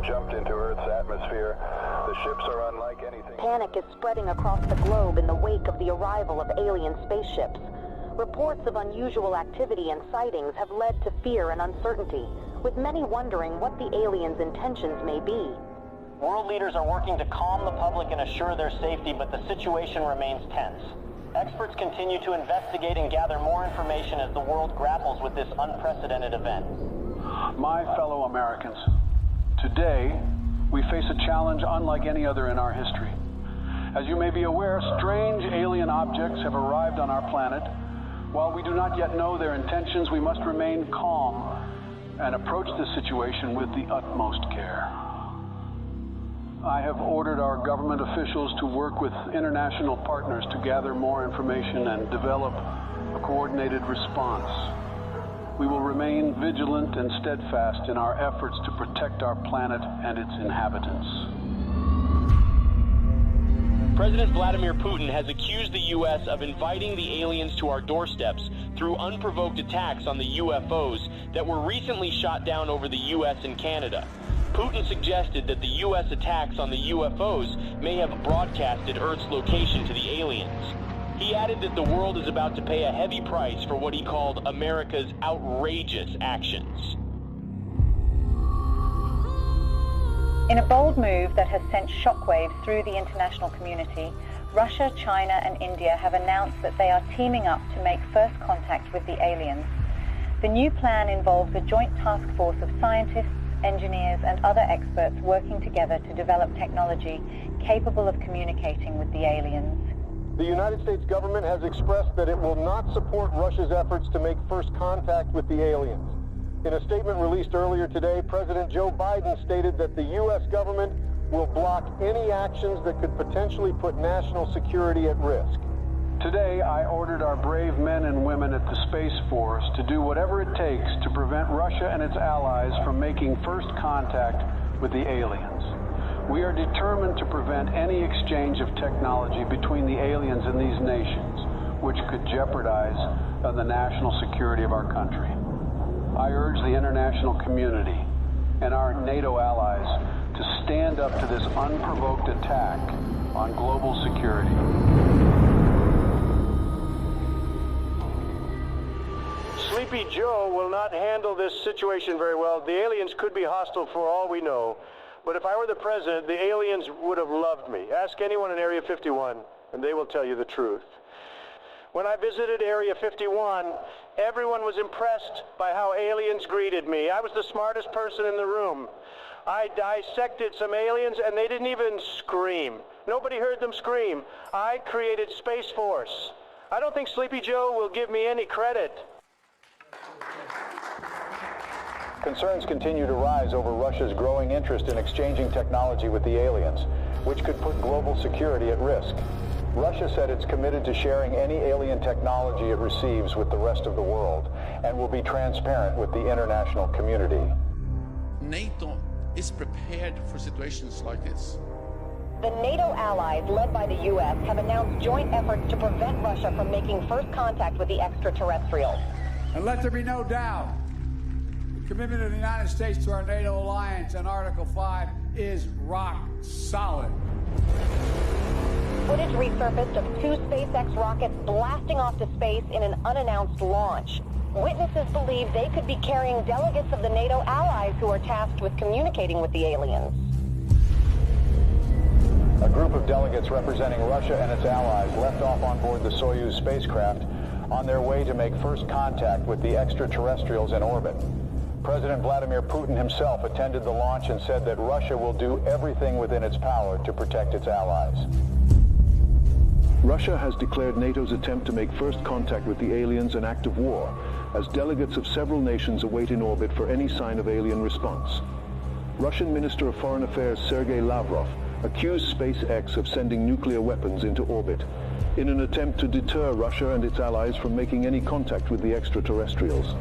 jumped into Earth's atmosphere. The ships are unlike anything. Panic is spreading across the globe in the wake of the arrival of alien spaceships. Reports of unusual activity and sightings have led to fear and uncertainty, with many wondering what the aliens' intentions may be. World leaders are working to calm the public and assure their safety, but the situation remains tense. Experts continue to investigate and gather more information as the world grapples with this unprecedented event. My fellow Americans, today we face a challenge unlike any other in our history. As you may be aware, strange alien objects have arrived on our planet. While we do not yet know their intentions, we must remain calm and approach this situation with the utmost care. I have ordered our government officials to work with international partners to gather more information and develop a coordinated response. We will remain vigilant and steadfast in our efforts to protect our planet and its inhabitants. President Vladimir Putin has accused the U.S. of inviting the aliens to our doorsteps through unprovoked attacks on the UFOs that were recently shot down over the U.S. and Canada. Putin suggested that the U.S. attacks on the UFOs may have broadcasted Earth's location to the aliens. He added that the world is about to pay a heavy price for what he called America's outrageous actions. In a bold move that has sent shockwaves through the international community, Russia, China, and India have announced that they are teaming up to make first contact with the aliens. The new plan involves a joint task force of scientists, engineers, and other experts working together to develop technology capable of communicating with the aliens. The United States government has expressed that it will not support Russia's efforts to make first contact with the aliens. In a statement released earlier today, President Joe Biden stated that the U.S. government will block any actions that could potentially put national security at risk. Today, I ordered our brave men and women at the Space Force to do whatever it takes to prevent Russia and its allies from making first contact with the aliens. We are determined to prevent any exchange of technology between the aliens and these nations, which could jeopardize the national security of our country. I urge the international community and our NATO allies to stand up to this unprovoked attack on global security. Sleepy Joe will not handle this situation very well. The aliens could be hostile for all we know. But if I were the president, the aliens would have loved me. Ask anyone in Area 51, and they will tell you the truth. When I visited Area 51, everyone was impressed by how aliens greeted me. I was the smartest person in the room. I dissected some aliens, and they didn't even scream. Nobody heard them scream. I created Space Force. I don't think Sleepy Joe will give me any credit. Concerns continue to rise over Russia's growing interest in exchanging technology with the aliens, which could put global security at risk. Russia said it's committed to sharing any alien technology it receives with the rest of the world and will be transparent with the international community. NATO is prepared for situations like this. The NATO allies, led by the U.S., have announced joint efforts to prevent Russia from making first contact with the extraterrestrials. And let there be no doubt, the commitment of the United States to our NATO alliance and Article 5 is rock solid. Footage resurfaced of two SpaceX rockets blasting off to space in an unannounced launch. Witnesses believe they could be carrying delegates of the NATO allies who are tasked with communicating with the aliens. A group of delegates representing Russia and its allies left off on board the Soyuz spacecraft on their way to make first contact with the extraterrestrials in orbit. President Vladimir Putin himself attended the launch and said that Russia will do everything within its power to protect its allies. Russia has declared NATO's attempt to make first contact with the aliens an act of war, as delegates of several nations await in orbit for any sign of alien response. Russian Minister of Foreign Affairs Sergei Lavrov accused SpaceX of sending nuclear weapons into orbit in an attempt to deter Russia and its allies from making any contact with the extraterrestrials.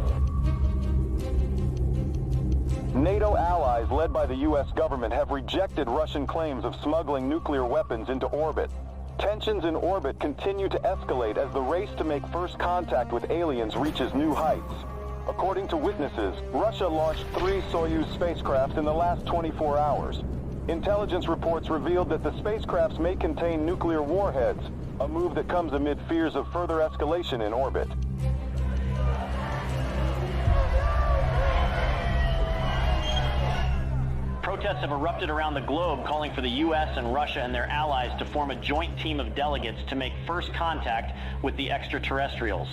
NATO allies, led by the U.S. government, have rejected Russian claims of smuggling nuclear weapons into orbit. Tensions in orbit continue to escalate as the race to make first contact with aliens reaches new heights. According to witnesses, Russia launched 3 Soyuz spacecraft in the last 24 hours. Intelligence reports revealed that the spacecrafts may contain nuclear warheads, a move that comes amid fears of further escalation in orbit. Protests have erupted around the globe calling for the U.S. and Russia and their allies to form a joint team of delegates to make first contact with the extraterrestrials.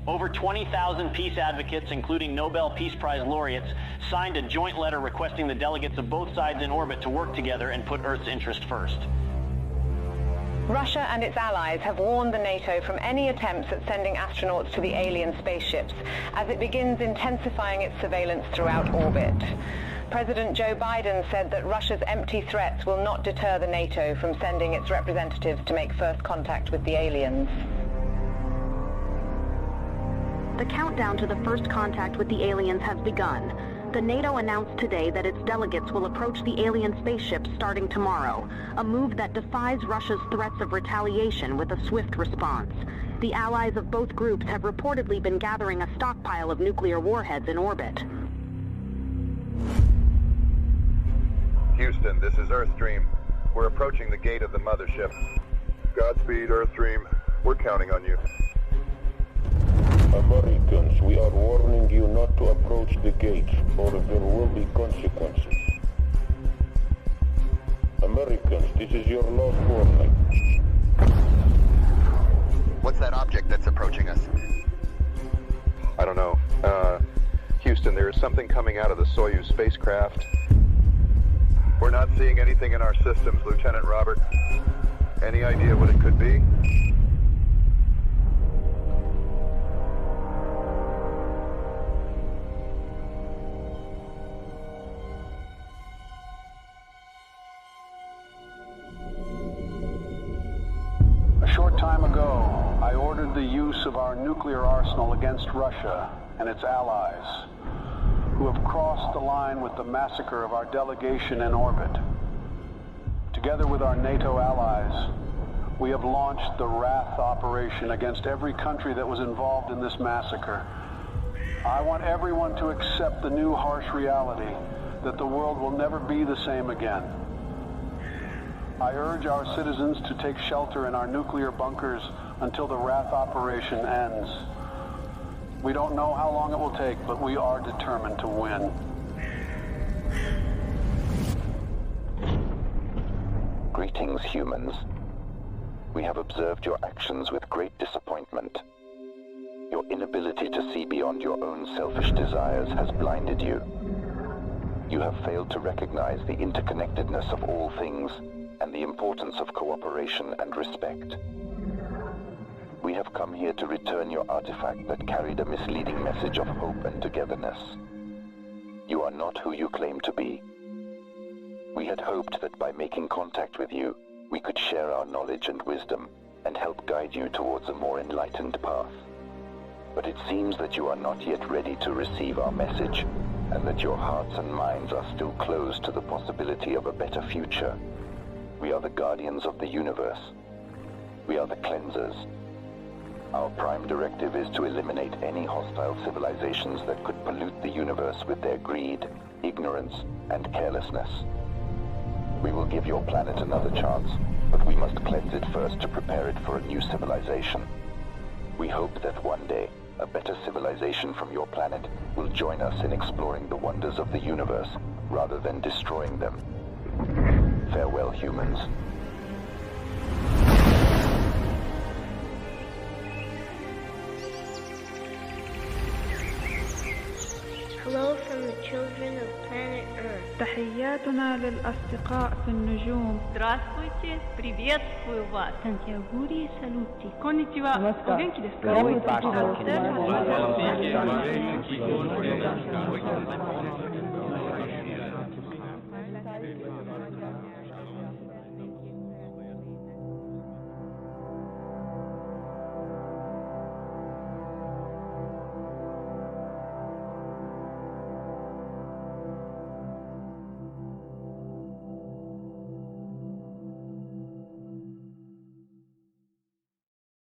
Over 20,000 peace advocates, including Nobel Peace Prize laureates, signed a joint letter requesting the delegates of both sides in orbit to work together and put Earth's interest first. Russia and its allies have warned the NATO from any attempts at sending astronauts to the alien spaceships as it begins intensifying its surveillance throughout orbit. President Joe Biden said that Russia's empty threats will not deter the NATO from sending its representatives to make first contact with the aliens. The countdown to the first contact with the aliens has begun. The NATO announced today that its delegates will approach the alien spaceships starting tomorrow, a move that defies Russia's threats of retaliation with a swift response. The allies of both groups have reportedly been gathering a stockpile of nuclear warheads in orbit. Houston, this is Earthstream. We're approaching the gate of the mothership. Godspeed, Earthstream. We're counting on you. Americans, we are warning you not to approach the gate, or there will be consequences. Americans, this is your last warning. What's that object that's approaching us? I don't know. Houston, there is something coming out of the Soyuz spacecraft. We're not seeing anything in our systems, Lieutenant Robert. Any idea what it could be? A short time ago, I ordered the use of our nuclear arsenal against Russia and its allies, who have crossed the line with the massacre of our delegation in orbit. Together with our NATO allies, we have launched the Wrath operation against every country that was involved in this massacre. I want everyone to accept the new harsh reality that the world will never be the same again. I urge our citizens to take shelter in our nuclear bunkers until the Wrath operation ends. We don't know how long it will take, but we are determined to win. Greetings, humans. We have observed your actions with great disappointment. Your inability to see beyond your own selfish desires has blinded you. You have failed to recognize the interconnectedness of all things and the importance of cooperation and respect. We have come here to return your artifact that carried a misleading message of hope and togetherness. You are not who you claim to be. We had hoped that by making contact with you, we could share our knowledge and wisdom and help guide you towards a more enlightened path. But it seems that you are not yet ready to receive our message, and that your hearts and minds are still closed to the possibility of a better future. We are the guardians of the universe. We are the cleansers. Our prime directive is to eliminate any hostile civilizations that could pollute the universe with their greed, ignorance, and carelessness. We will give your planet another chance, but we must cleanse it first to prepare it for a new civilization. We hope that one day, a better civilization from your planet will join us in exploring the wonders of the universe, rather than destroying them. Farewell, humans. Hello from the children of planet Earth. تحياتنا للأصدقاء في النجوم. Здравствуйте, приветствую вас. Tantiaguri saluti. Konnichiwa. O genki desu ka?